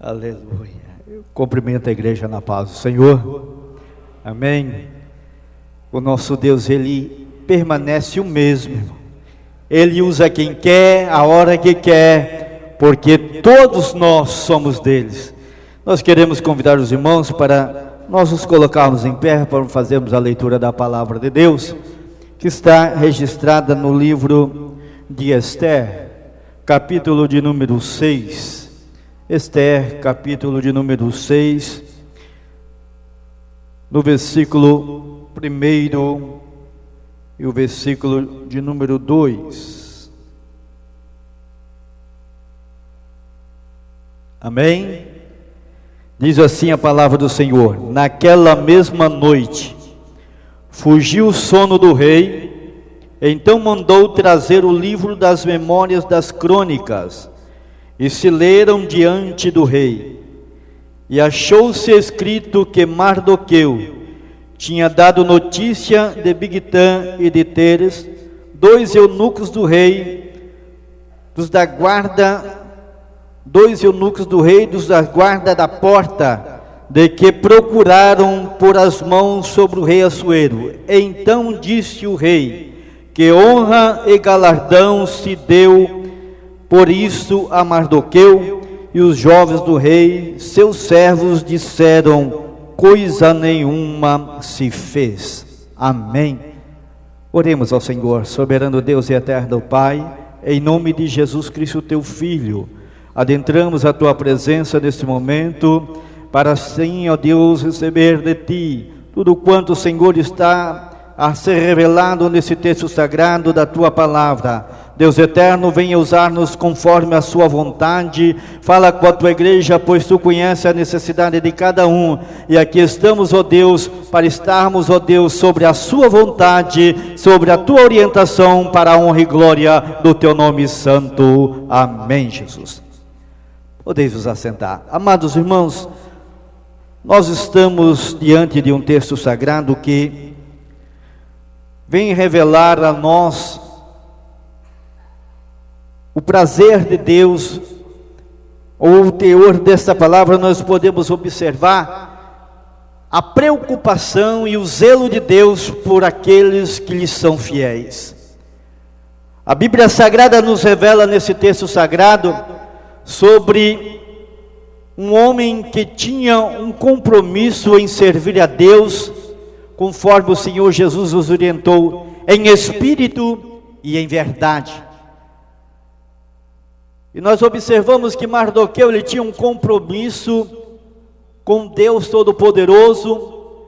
Aleluia. Eu cumprimento a igreja na paz do Senhor. Amém. O nosso Deus, Ele permanece o mesmo. Ele usa quem quer, a hora que quer, porque todos nós somos deles. Nós queremos convidar os irmãos para nós nos colocarmos em pé para fazermos a leitura da palavra de Deus, que está registrada no livro de Esther, capítulo de número 6. Esther, capítulo de número 6, no versículo 1 e o versículo de número 2. Amém? Diz assim a palavra do Senhor: naquela mesma noite, fugiu o sono do rei, então mandou trazer o livro das memórias das crônicas, e se leram diante do rei. E achou-se escrito que Mardoqueu tinha dado notícia de Bigtã e de Teres, dois eunucos do rei, dos da guarda da porta, de que procuraram pôr as mãos sobre o rei Assuero. Então disse o rei que honra e galardão se deu por isso a Mardoqueu, e os jovens do rei, seus servos, disseram: coisa nenhuma se fez. Amém. Oremos ao Senhor. Soberano Deus e eterno Pai, em nome de Jesus Cristo, teu Filho, adentramos a tua presença neste momento, para assim, ó Deus, receber de ti tudo quanto o Senhor está a ser revelado nesse texto sagrado da tua palavra. Deus eterno, venha usar-nos conforme a sua vontade. Fala com a tua igreja, pois tu conheces a necessidade de cada um. E aqui estamos, ó Deus, para estarmos, ó Deus, sobre a sua vontade, sobre a tua orientação, para a honra e glória do teu nome santo. Amém, Jesus. Podeis vos assentar. Amados irmãos, nós estamos diante de um texto sagrado que vem revelar a nós o prazer de Deus, ou o teor desta palavra. Nós podemos observar a preocupação e o zelo de Deus por aqueles que lhe são fiéis. A Bíblia Sagrada nos revela nesse texto sagrado sobre um homem que tinha um compromisso em servir a Deus, conforme o Senhor Jesus os orientou, em espírito e em verdade. E nós observamos que Mardoqueu, ele tinha um compromisso com Deus Todo-Poderoso,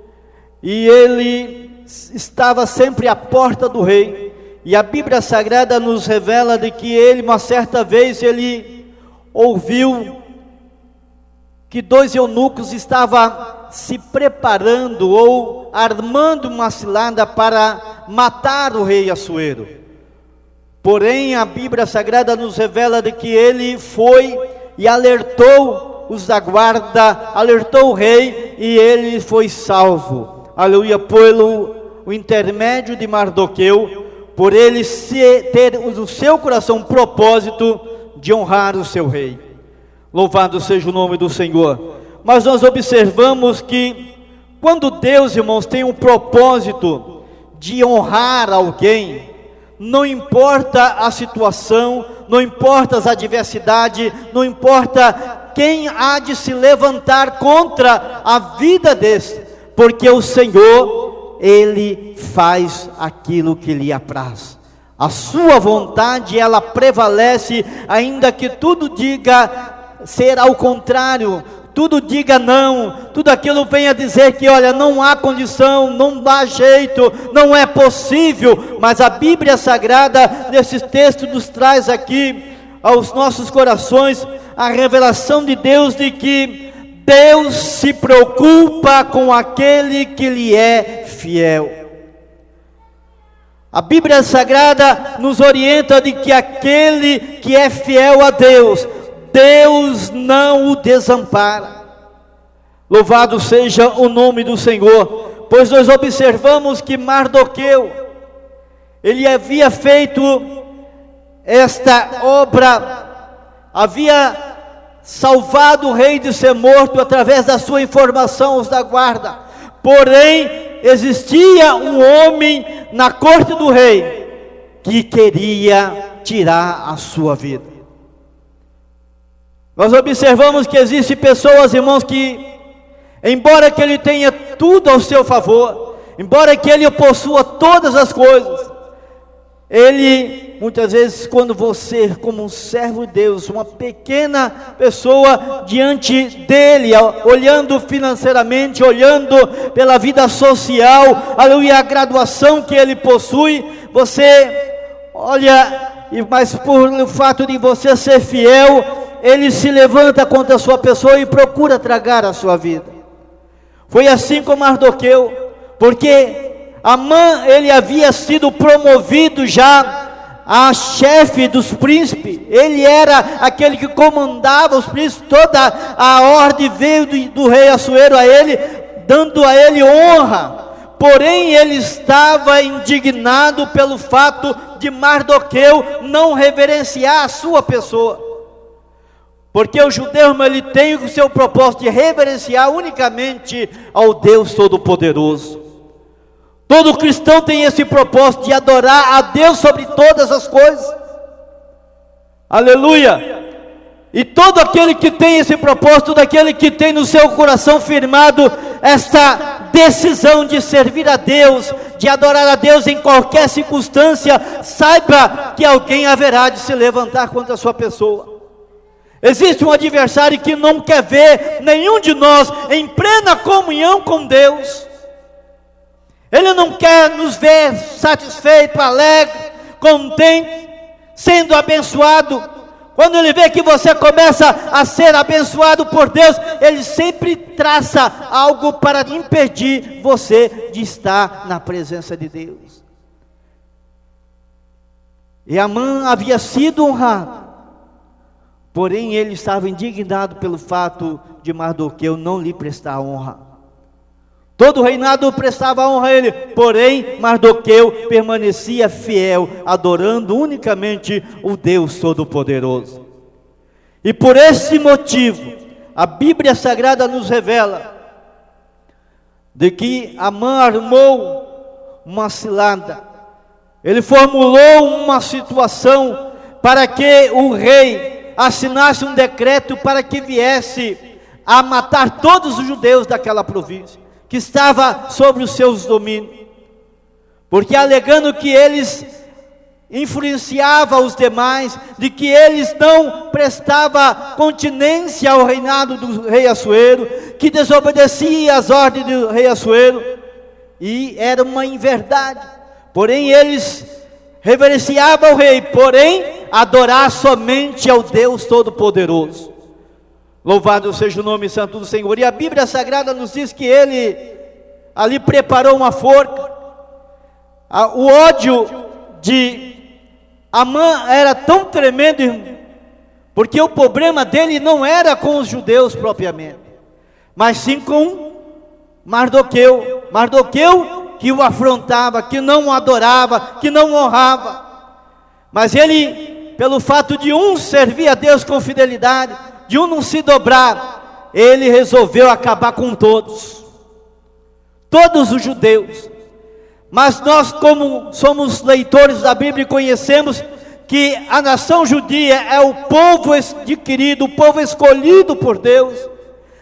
e ele estava sempre à porta do rei. E a Bíblia Sagrada nos revela de que ele, uma certa vez, ele ouviu que dois eunucos estavam se preparando ou armando uma cilada para matar o rei Assuero. Porém, a Bíblia Sagrada nos revela de que ele foi e alertou os da guarda, alertou o rei, e ele foi salvo. Aleluia, pelo o intermédio de Mardoqueu, por ele ter no seu coração propósito de honrar o seu rei. Louvado seja o nome do Senhor. Mas nós observamos que quando Deus, irmãos, tem um propósito de honrar alguém, não importa a situação, não importa as adversidades, não importa quem há de se levantar contra a vida desse, porque o Senhor, Ele faz aquilo que lhe apraz. A sua vontade, ela prevalece, ainda que tudo diga ser ao contrário, tudo diga não, tudo aquilo venha dizer que olha, não há condição, não dá jeito, não é possível. Mas a Bíblia Sagrada, nesse texto, nos traz aqui aos nossos corações a revelação de Deus, de que Deus se preocupa com aquele que lhe é fiel. A Bíblia Sagrada nos orienta de que aquele que é fiel a Deus, Deus não o desampara. Louvado seja o nome do Senhor, pois nós observamos que Mardoqueu, ele havia feito esta obra, havia salvado o rei de ser morto através da sua informação aos da guarda. Porém, existia um homem na corte do rei que queria tirar a sua vida. Nós observamos que existem pessoas, irmãos, que embora que ele tenha tudo ao seu favor, embora que ele possua todas as coisas, ele, muitas vezes, quando você, como um servo de Deus, uma pequena pessoa diante dele, olhando financeiramente, olhando pela vida social, aleluia, a graduação que ele possui, você olha, mas por o fato de você ser fiel, ele se levanta contra a sua pessoa e procura tragar a sua vida. Foi assim com Mardoqueu, porque Amã, ele havia sido promovido já a chefe dos príncipes, ele era aquele que comandava os príncipes, toda a ordem veio do rei Assuero a ele, dando a ele honra. Porém ele estava indignado pelo fato de Mardoqueu não reverenciar a sua pessoa, porque o judeu, ele tem o seu propósito de reverenciar unicamente ao Deus Todo-Poderoso. Todo cristão tem esse propósito de adorar a Deus sobre todas as coisas. Aleluia! E todo aquele que tem esse propósito, daquele que tem no seu coração firmado esta decisão de servir a Deus, de adorar a Deus em qualquer circunstância, saiba que alguém haverá de se levantar contra a sua pessoa. Existe um adversário que não quer ver nenhum de nós em plena comunhão com Deus. Ele não quer nos ver satisfeito, alegre, contente, sendo abençoado. Quando ele vê que você começa a ser abençoado por Deus, ele sempre traça algo para impedir você de estar na presença de Deus. E Amã havia sido honrado, porém ele estava indignado pelo fato de Mardoqueu não lhe prestar honra. Todo o reinado prestava honra a ele, porém Mardoqueu permanecia fiel, adorando unicamente o Deus Todo-Poderoso. E por esse motivo, a Bíblia Sagrada nos revela de que Amã armou uma cilada. Ele formulou uma situação para que o rei assinasse um decreto para que viesse a matar todos os judeus daquela província, que estava sobre os seus domínios, porque alegando que eles influenciavam os demais, de que eles não prestavam continência ao reinado do rei Assuero, que desobedecia às ordens do rei Assuero, e era uma inverdade. Porém eles reverenciavam o rei, porém adorar somente ao Deus Todo-Poderoso. Louvado seja o nome santo do Senhor. E a Bíblia Sagrada nos diz que ele ali preparou uma forca. O ódio de Amã era tão tremendo, porque o problema dele não era com os judeus propriamente, mas sim com Mardoqueu. Mardoqueu que o afrontava, que não o adorava, que não o honrava. Mas ele, pelo fato de um servir a Deus com fidelidade, de um não se dobrar, ele resolveu acabar com todos os judeus. Mas nós, como somos leitores da Bíblia, conhecemos que a nação judia é o povo adquirido, o povo escolhido por Deus,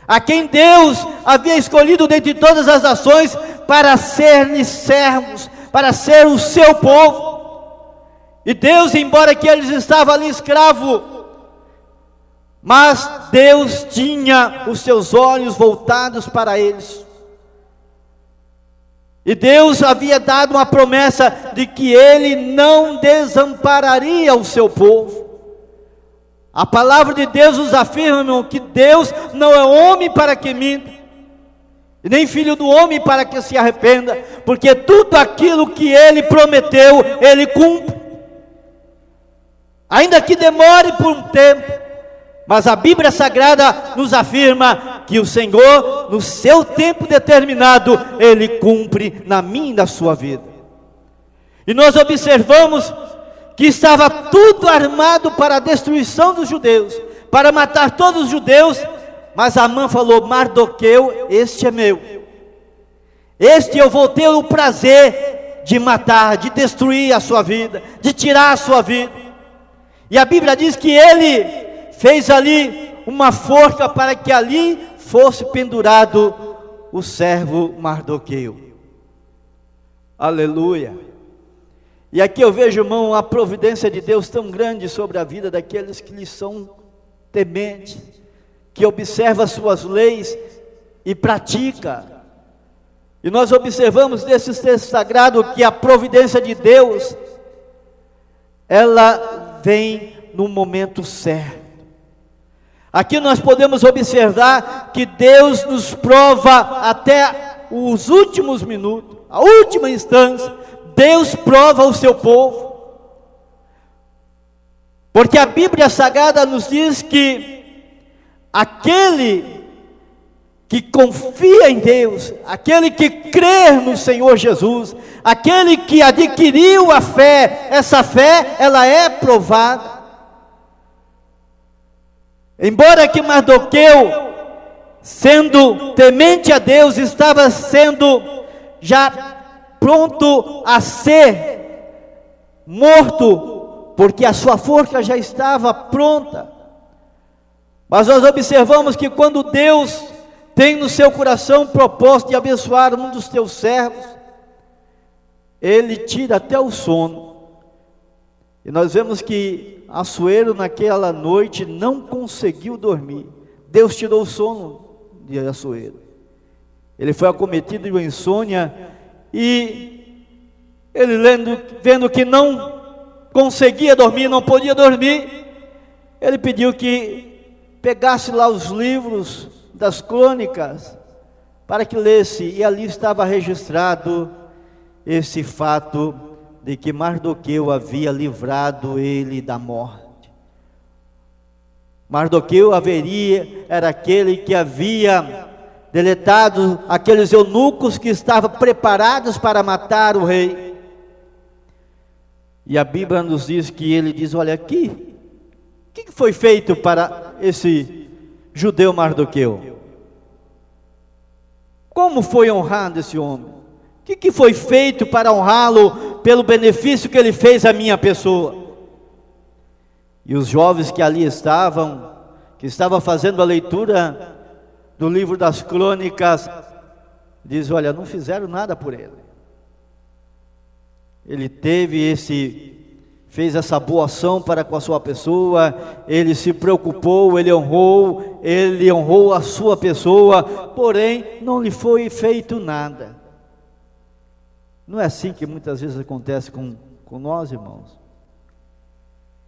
a quem Deus havia escolhido dentre todas as nações para ser-lhes servos, para ser o seu povo. E Deus, embora que eles estavam ali escravos, mas Deus tinha os seus olhos voltados para eles. E Deus havia dado uma promessa de que Ele não desampararia o seu povo. A palavra de Deus nos afirma, irmão, que Deus não é homem para que minta, e nem filho do homem para que se arrependa, porque tudo aquilo que Ele prometeu, Ele cumpre. Ainda que demore por um tempo, mas a Bíblia Sagrada nos afirma que o Senhor, no seu tempo determinado, Ele cumpre na minha e na sua vida. E nós observamos que estava tudo armado para a destruição dos judeus, para matar todos os judeus, mas Amã falou: Mardoqueu, este é meu, este eu vou ter o prazer de matar, de destruir a sua vida, de tirar a sua vida. E a Bíblia diz que ele fez ali uma forca para que ali fosse pendurado o servo Mardoqueu. Aleluia. E aqui eu vejo, irmão, a providência de Deus tão grande sobre a vida daqueles que lhe são tementes, que observa as suas leis e pratica. E nós observamos nesse texto sagrado que a providência de Deus, ela vem no momento certo. Aqui nós podemos observar que Deus nos prova até os últimos minutos, a última instância. Deus prova o seu povo, porque a Bíblia Sagrada nos diz que aquele que confia em Deus, aquele que crê no Senhor Jesus, aquele que adquiriu a fé, essa fé, ela é provada. Embora que Mardoqueu, sendo temente a Deus, estava sendo já pronto a ser morto, porque a sua forca já estava pronta. Mas nós observamos que quando Deus tem no seu coração o propósito de abençoar um dos teus servos, Ele tira até o sono. E nós vemos que Assuero naquela noite não conseguiu dormir. Deus tirou o sono de Assuero. Ele foi acometido de uma insônia, e ele vendo que não conseguia dormir, não podia dormir, ele pediu que pegasse lá os livros das crônicas, para que lesse, e ali estava registrado esse fato, de que Mardoqueu havia livrado ele da morte. Mardoqueu era aquele que havia deletado aqueles eunucos que estavam preparados para matar o rei. E a Bíblia nos diz que ele diz: olha aqui, o que foi feito para esse judeu Mardoqueu? Como foi honrado esse homem? O que foi feito para honrá-lo pelo benefício que ele fez à minha pessoa? E os jovens que ali estavam, que estavam fazendo a leitura do livro das crônicas, diz: olha, não fizeram nada por ele. Ele fez essa boa ação para com a sua pessoa, ele se preocupou, ele honrou a sua pessoa, porém não lhe foi feito nada. Não é assim que muitas vezes acontece com nós, irmãos?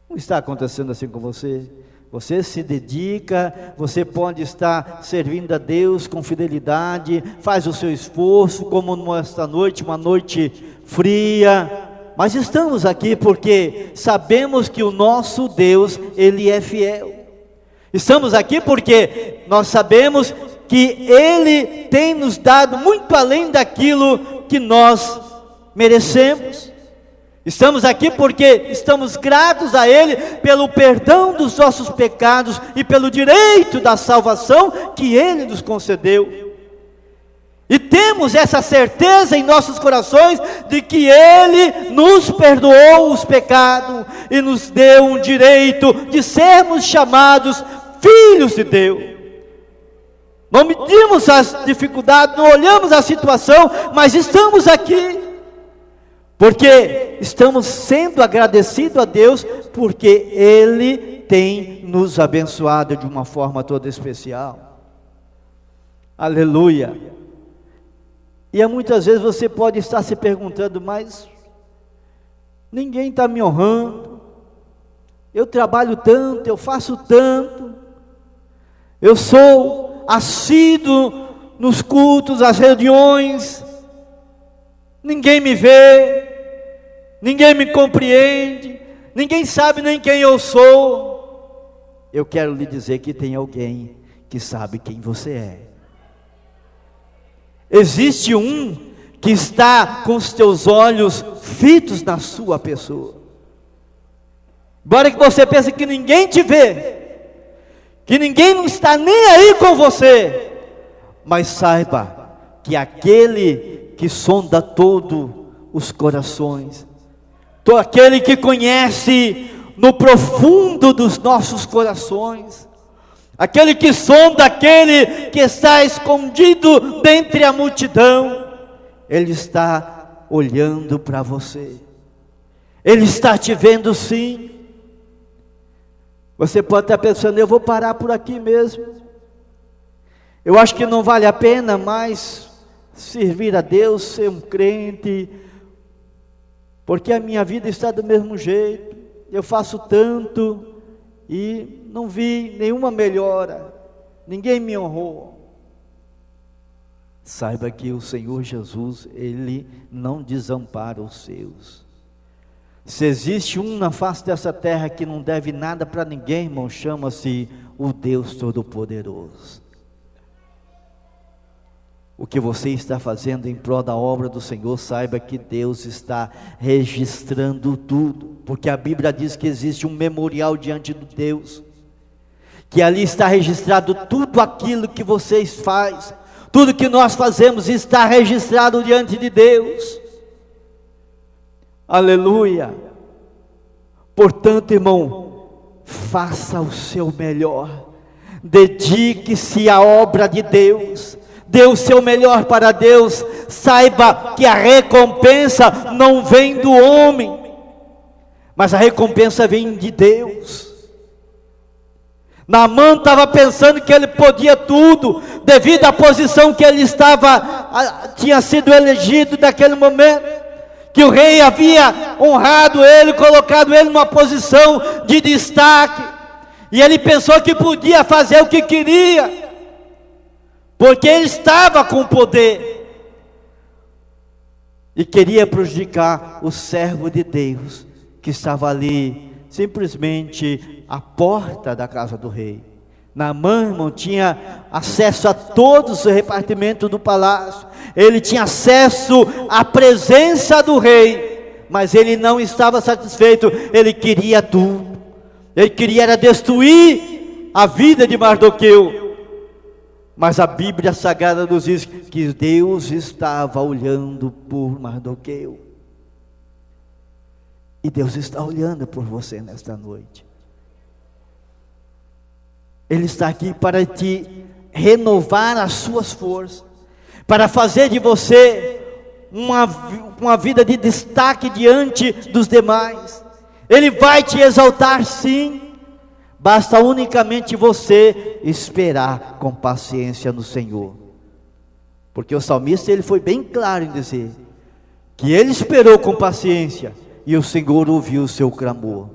Não está acontecendo assim com você? Você se dedica, você pode estar servindo a Deus com fidelidade, faz o seu esforço, como nesta noite, uma noite fria, mas estamos aqui porque sabemos que o nosso Deus, Ele é fiel. Estamos aqui porque nós sabemos que Ele tem nos dado muito além daquilo que nós merecemos. Estamos aqui porque estamos gratos a Ele pelo perdão dos nossos pecados e pelo direito da salvação que Ele nos concedeu. E temos essa certeza em nossos corações de que Ele nos perdoou os pecados e nos deu um direito de sermos chamados filhos de Deus. Não medimos as dificuldades, não olhamos a situação, mas estamos aqui porque estamos sendo agradecidos a Deus, porque Ele tem nos abençoado de uma forma toda especial. Aleluia. E muitas vezes você pode estar se perguntando: mas ninguém está me honrando, eu trabalho tanto, eu faço tanto, eu sou assíduo nos cultos, nas reuniões, ninguém me vê, ninguém me compreende, ninguém sabe nem quem eu sou. Eu quero lhe dizer que tem alguém que sabe quem você é. Existe um que está com os teus olhos fitos na sua pessoa. Embora que você pense que ninguém te vê, que ninguém não está nem aí com você, mas saiba que aquele que sonda todos os corações, aquele que conhece no profundo dos nossos corações, aquele que sonda, aquele que está escondido dentre a multidão, Ele está olhando para você, Ele está te vendo sim. Você pode estar pensando, eu vou parar por aqui mesmo, eu acho que não vale a pena mais servir a Deus, ser um crente, porque a minha vida está do mesmo jeito, eu faço tanto e não vi nenhuma melhora, ninguém me honrou. Saiba que o Senhor Jesus, Ele não desampara os seus. Se existe um na face dessa terra que não deve nada para ninguém, irmão, chama-se o Deus Todo-Poderoso. O que você está fazendo em prol da obra do Senhor, saiba que Deus está registrando tudo, porque a Bíblia diz que existe um memorial diante de Deus, que ali está registrado tudo aquilo que vocês fazem, tudo que nós fazemos está registrado diante de Deus. Aleluia. Portanto, irmão, faça o seu melhor, dedique-se à obra de Deus, dê o seu melhor para Deus. Saiba que a recompensa não vem do homem, mas a recompensa vem de Deus. Naamã estava pensando que ele podia tudo, devido à posição que ele tinha sido elegido naquele momento, que o rei havia honrado ele, colocado ele numa posição de destaque, e ele pensou que podia fazer o que queria, porque ele estava com poder, e queria prejudicar o servo de Deus, que estava ali, simplesmente à porta da casa do rei. Naamã, irmão, tinha acesso a todos os repartimentos do palácio, ele tinha acesso à presença do rei, mas ele não estava satisfeito, ele queria tudo, ele queria era destruir a vida de Mardoqueu. Mas a Bíblia Sagrada nos diz que Deus estava olhando por Mardoqueu. E Deus está olhando por você nesta noite. Ele está aqui para te renovar as suas forças, para fazer de você uma vida de destaque diante dos demais. Ele vai te exaltar sim. Basta unicamente você esperar com paciência no Senhor. Porque o salmista, ele foi bem claro em dizer que ele esperou com paciência e o Senhor ouviu o seu clamor.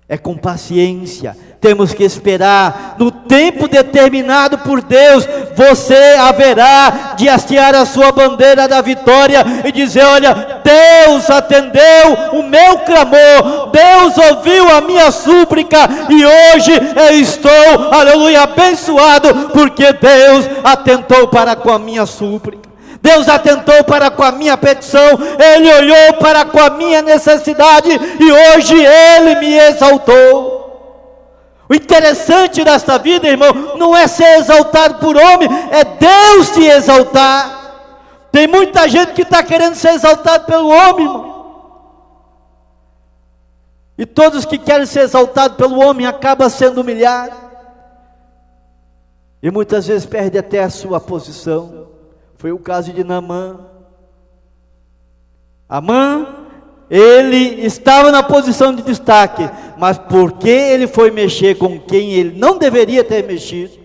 É com paciência, temos que esperar, no tempo determinado por Deus, você haverá de hastear a sua bandeira da vitória e dizer: olha, Deus atendeu o meu clamor, Deus ouviu a minha súplica, e hoje eu estou, aleluia, abençoado, porque Deus atentou para com a minha súplica. Deus atentou para com a minha petição, Ele olhou para com a minha necessidade, e hoje Ele me exaltou. O interessante desta vida, irmão, não é ser exaltado por homem, é Deus te exaltar. Tem muita gente que está querendo ser exaltado pelo homem, irmão, e todos que querem ser exaltados pelo homem acabam sendo humilhados, e muitas vezes perde até a sua posição. Foi o caso de Naamã. Naamã, ele estava na posição de destaque, mas porque ele foi mexer com quem ele não deveria ter mexido,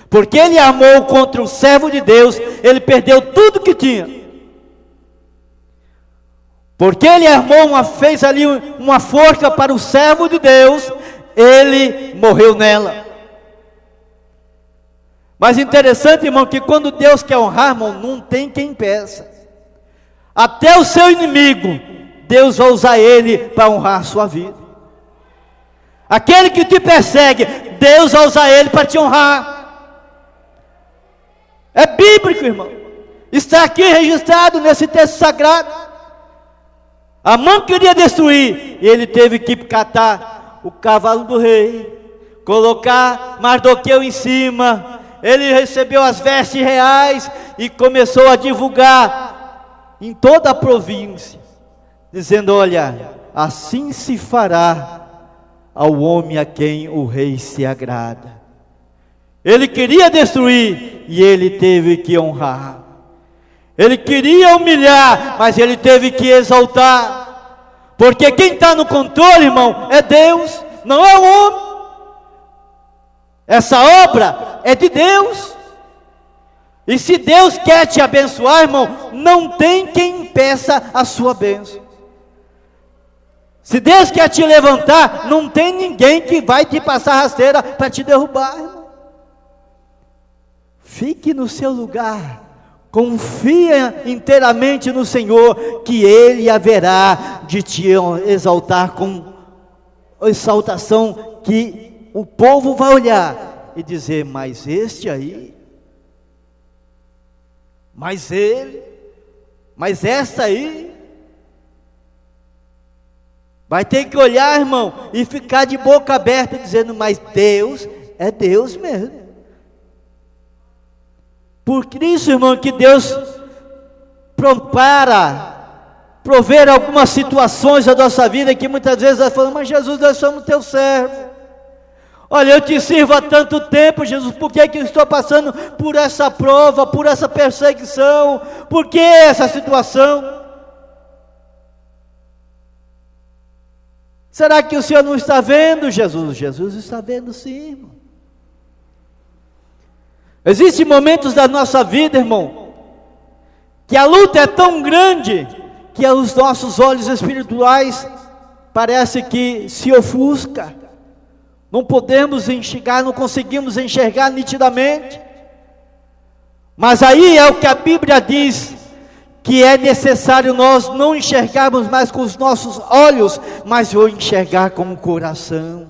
porque ele armou contra o servo de Deus, ele perdeu tudo que tinha. Porque ele fez ali uma forca para o servo de Deus, ele morreu nela. Mas interessante, irmão, que quando Deus quer honrar, irmão, não tem quem peça. Até o seu inimigo, Deus vai usar ele para honrar a sua vida. Aquele que te persegue, Deus vai usar ele para te honrar. É bíblico, irmão. Está aqui registrado nesse texto sagrado. Amã queria destruir, e ele teve que catar o cavalo do rei, colocar Mardoqueu em cima. Ele recebeu as vestes reais e começou a divulgar em toda a província, dizendo: olha, assim se fará ao homem a quem o rei se agrada. Ele queria destruir e ele teve que honrar. Ele queria humilhar, mas ele teve que exaltar. Porque quem está no controle, irmão, é Deus, não é o homem. Essa obra é de Deus. E se Deus quer te abençoar, irmão, não tem quem impeça a sua bênção. Se Deus quer te levantar, não tem ninguém que vai te passar rasteira para te derrubar, irmão. Fique no seu lugar, confia inteiramente no Senhor, que Ele haverá de te exaltar com exaltação, que o povo vai olhar e dizer: mas este aí, mas ele, mas essa aí, vai ter que olhar, irmão, e ficar de boca aberta, dizendo: mas Deus é Deus mesmo. Por isso, irmão, que Deus prover algumas situações da nossa vida, que muitas vezes nós falamos: mas Jesus, nós somos teu servo. Olha, eu te sirvo há tanto tempo, Jesus, por que eu estou passando por essa prova, por essa perseguição? Por que essa situação? Será que o Senhor não está vendo, Jesus? Jesus está vendo, sim, irmão. Existem momentos da nossa vida, irmão, que a luta é tão grande, que os nossos olhos espirituais parece que se ofusca. Não podemos enxergar, não conseguimos enxergar nitidamente. Mas aí é o que a Bíblia diz, que é necessário nós não enxergarmos mais com os nossos olhos, mas vou enxergar com o coração,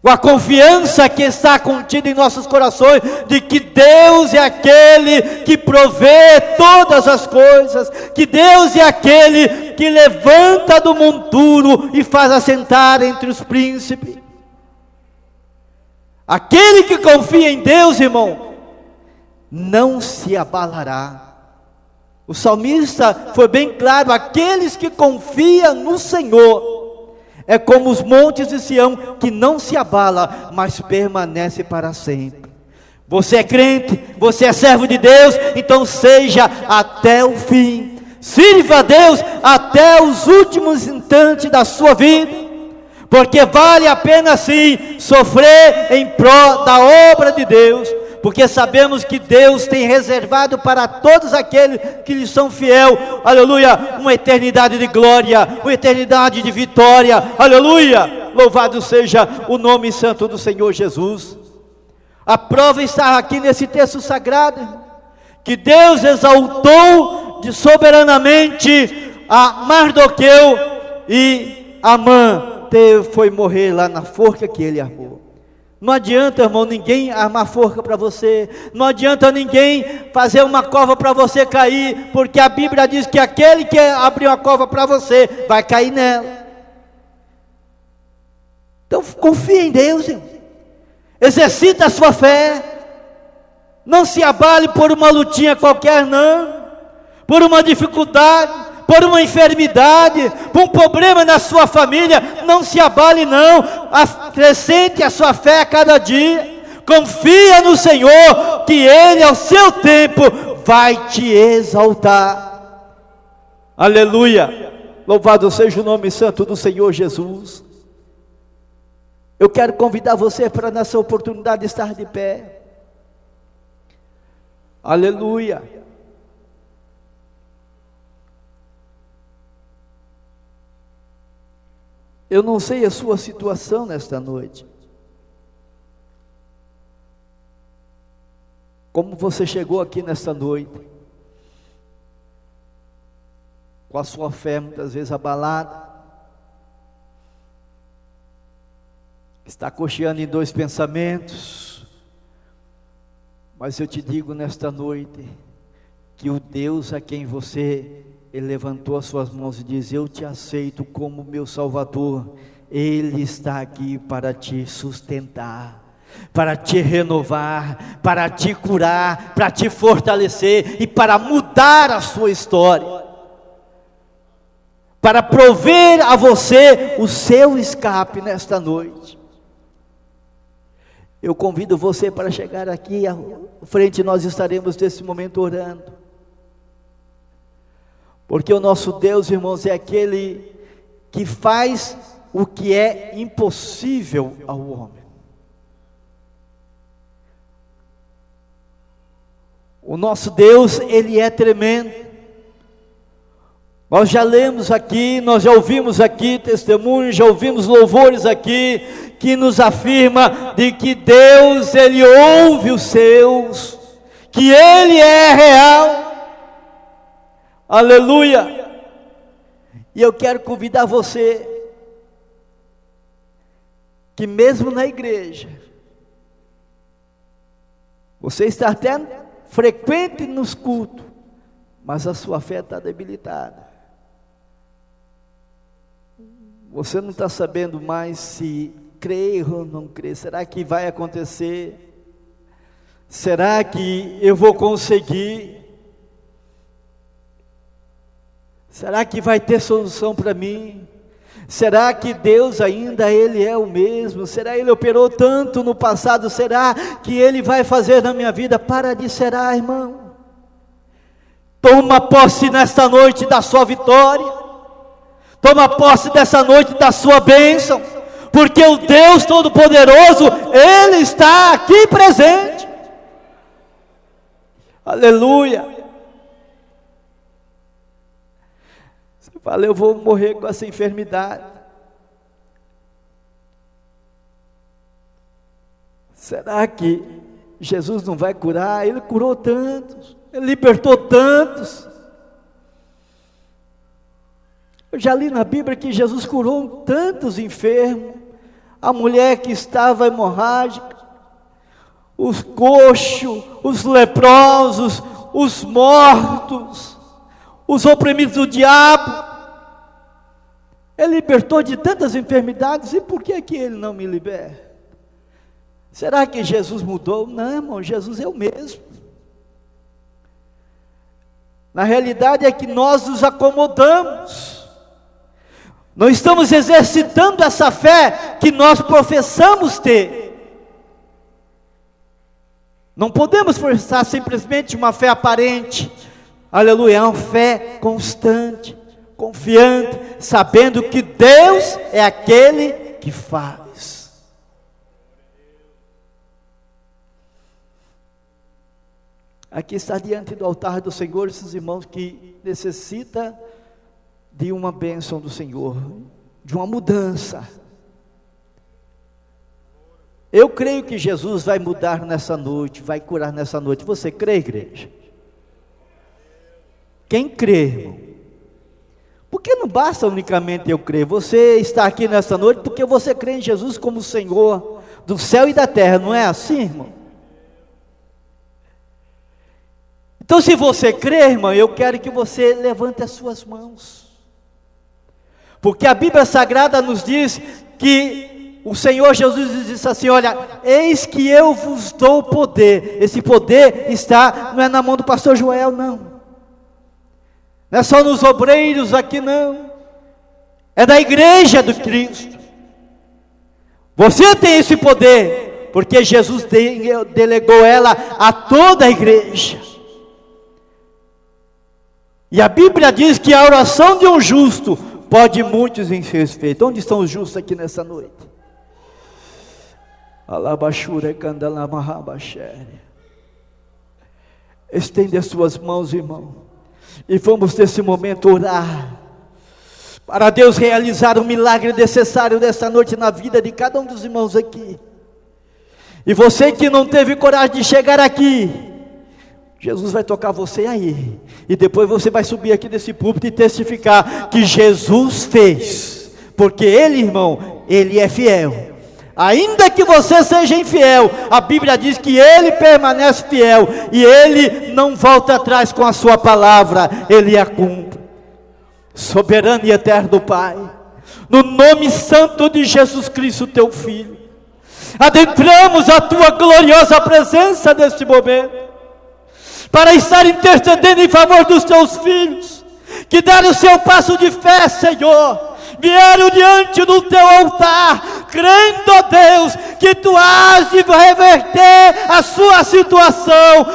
com a confiança que está contida em nossos corações, de que Deus é aquele que provê todas as coisas, que Deus é aquele que levanta do monturo e faz assentar entre os príncipes. Aquele que confia em Deus, irmão, não se abalará. O salmista foi bem claro: aqueles que confiam no Senhor é como os montes de Sião, que não se abala, mas permanece para sempre. Você é crente, você é servo de Deus, então seja até o fim, sirva a Deus até os últimos instantes da sua vida, porque vale a pena sim sofrer em prol da obra de Deus, porque sabemos que Deus tem reservado para todos aqueles que lhe são fiel, aleluia, uma eternidade de glória, uma eternidade de vitória, aleluia, louvado seja o nome santo do Senhor Jesus. A prova está aqui nesse texto sagrado, que Deus exaltou soberanamente a Mardoqueu, e Amã foi morrer lá na forca que ele armou. Não adianta, irmão, ninguém armar forca para você, não adianta ninguém fazer uma cova para você cair, porque a Bíblia diz que aquele que abriu a cova para você, vai cair nela. Então confia em Deus, irmão. Exercita a sua fé, não se abale por uma lutinha qualquer, não, por uma dificuldade, por uma enfermidade, por um problema na sua família, não se abale não, acrescente a sua fé a cada dia, confia no Senhor, que Ele ao seu tempo vai te exaltar, aleluia, louvado seja o nome santo do Senhor Jesus. Eu quero convidar você para nessa oportunidade estar de pé, aleluia. Eu não sei a sua situação nesta noite, como você chegou aqui nesta noite, com a sua fé muitas vezes abalada, está cocheando em dois pensamentos, mas eu te digo nesta noite, que o Deus a quem você Ele levantou as suas mãos e diz: eu te aceito como meu Salvador, Ele está aqui para te sustentar, para te renovar, para te curar, para te fortalecer e para mudar a sua história, para prover a você o seu escape nesta noite. Eu convido você para chegar aqui à frente, nós estaremos nesse momento orando, porque o nosso Deus, irmãos, é aquele que faz o que é impossível ao homem. O nosso Deus, Ele é tremendo. Nós já lemos aqui, nós já ouvimos aqui testemunhos, já ouvimos louvores aqui, que nos afirma de que Deus, Ele ouve os seus, que Ele é real. Aleluia! E eu quero convidar você, que mesmo na igreja, você está até frequente nos cultos, mas a sua fé está debilitada. Você não está sabendo mais se crer ou não crer. Será que vai acontecer? Será que eu vou conseguir? Será que vai ter solução para mim? Será que Deus ainda, Ele é o mesmo? Será que Ele operou tanto no passado? Será que Ele vai fazer na minha vida? Para de será, irmão. Toma posse nesta noite da sua vitória. Toma posse dessa noite da sua bênção. Porque o Deus Todo-Poderoso, Ele está aqui presente. Aleluia. Você fala, eu vou morrer com essa enfermidade. Será que Jesus não vai curar? Ele curou tantos, Ele libertou tantos. Eu já li na Bíblia que Jesus curou tantos enfermos. A mulher que estava hemorrágica, os coxos, os leprosos, os mortos, os oprimidos do diabo. Ele libertou de tantas enfermidades, e por que Ele não me liberta? Será que Jesus mudou? Não, irmão, Jesus é o mesmo. Na realidade é que nós nos acomodamos. Não estamos exercitando essa fé que nós professamos ter. Não podemos professar simplesmente uma fé aparente. Aleluia, é uma fé constante, confiante, sabendo que Deus é aquele que faz. Aqui está diante do altar do Senhor esses irmãos que necessitam de uma bênção do Senhor, de uma mudança. Eu creio que Jesus vai mudar nessa noite, vai curar nessa noite. Você crê, igreja? Quem crê, irmão? Porque não basta unicamente eu crer. Você está aqui nessa noite porque você crê em Jesus como Senhor do céu e da terra, não é assim, irmão? Então, se você crê, irmão, eu quero que você levante as suas mãos. Porque a Bíblia Sagrada nos diz que o Senhor Jesus disse assim: olha, eis que eu vos dou poder. Esse poder não é na mão do pastor Joel, não. Não é só nos obreiros aqui, não. É da igreja do Cristo. Você tem esse poder, porque Jesus delegou ela a toda a igreja. E a Bíblia diz que a oração de um justo pode muitos em ser feito. Onde estão os justos aqui nessa noite? Estende as suas mãos, irmão, e vamos nesse momento orar, para Deus realizar o milagre necessário dessa noite na vida de cada um dos irmãos aqui. E você que não teve coragem de chegar aqui, Jesus vai tocar você aí, e depois você vai subir aqui nesse púlpito e testificar que Jesus fez, porque Ele, irmão, Ele é fiel. Ainda que você seja infiel, a Bíblia diz que Ele permanece fiel, e Ele não volta atrás com a sua palavra, Ele a cumpre. Soberano e eterno Pai, no nome santo de Jesus Cristo, teu Filho. Adentramos a tua gloriosa presença neste momento, para estar intercedendo em favor dos teus filhos, que deram o seu passo de fé, Senhor, vieram diante do teu altar, crendo, ó Deus, que tu has de reverter a sua situação,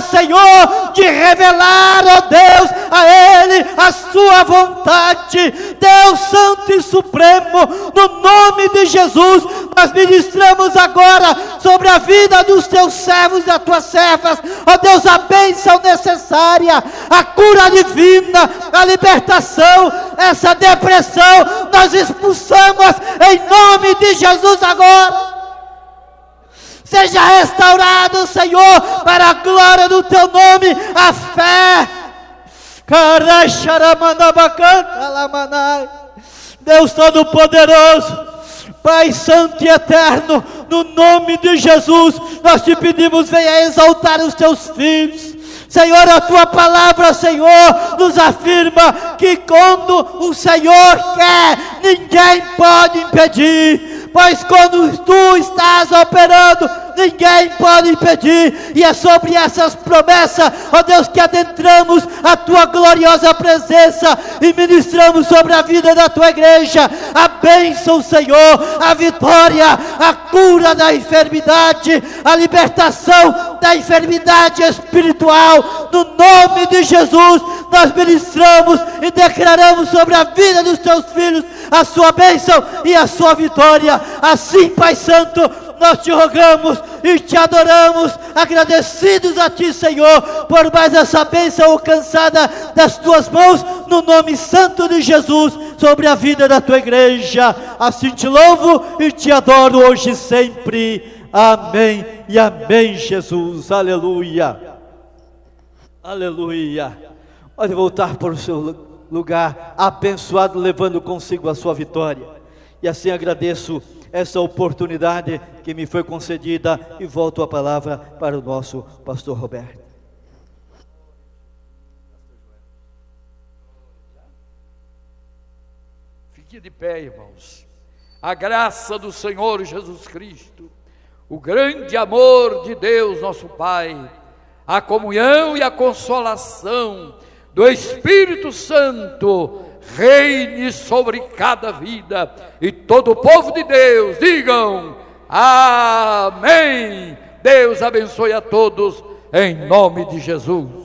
Senhor, de revelar, ó Deus, a Ele a sua vontade. Deus Santo e Supremo, no nome de Jesus, nós ministramos agora sobre a vida dos teus servos e das tuas servas, ó Deus, a bênção necessária, a cura divina, a libertação, essa depressão, nós expulsamos em nome de Jesus agora. Seja restaurado, Senhor, para a glória do teu nome, a fé. Deus Todo-Poderoso, Pai Santo e Eterno, no nome de Jesus, nós te pedimos, venha exaltar os teus filhos. Senhor, a tua palavra, Senhor, nos afirma que quando o Senhor quer, ninguém pode impedir, pois quando tu estás operando, ninguém pode impedir, e é sobre essas promessas, ó Deus, que adentramos a tua gloriosa presença e ministramos sobre a vida da tua igreja, a bênção, Senhor, a vitória, a cura da enfermidade, a libertação da enfermidade espiritual, no nome de Jesus, nós ministramos e declaramos sobre a vida dos teus filhos a sua bênção e a sua vitória. Assim, Pai Santo, nós te rogamos e te adoramos, agradecidos a ti, Senhor, por mais essa bênção alcançada das tuas mãos, no nome santo de Jesus, sobre a vida da tua igreja. Assim te louvo e te adoro hoje e sempre. Amém e amém, Jesus. Aleluia. Aleluia. Pode voltar para o seu lugar, abençoado, levando consigo a sua vitória. E assim agradeço essa oportunidade que me foi concedida e volto a palavra para o nosso pastor Roberto. Fique de pé, irmãos. A graça do Senhor Jesus Cristo, o grande amor de Deus nosso Pai, a comunhão e a consolação do Espírito Santo reine sobre cada vida, e todo o povo de Deus digam amém. Deus abençoe a todos em nome de Jesus.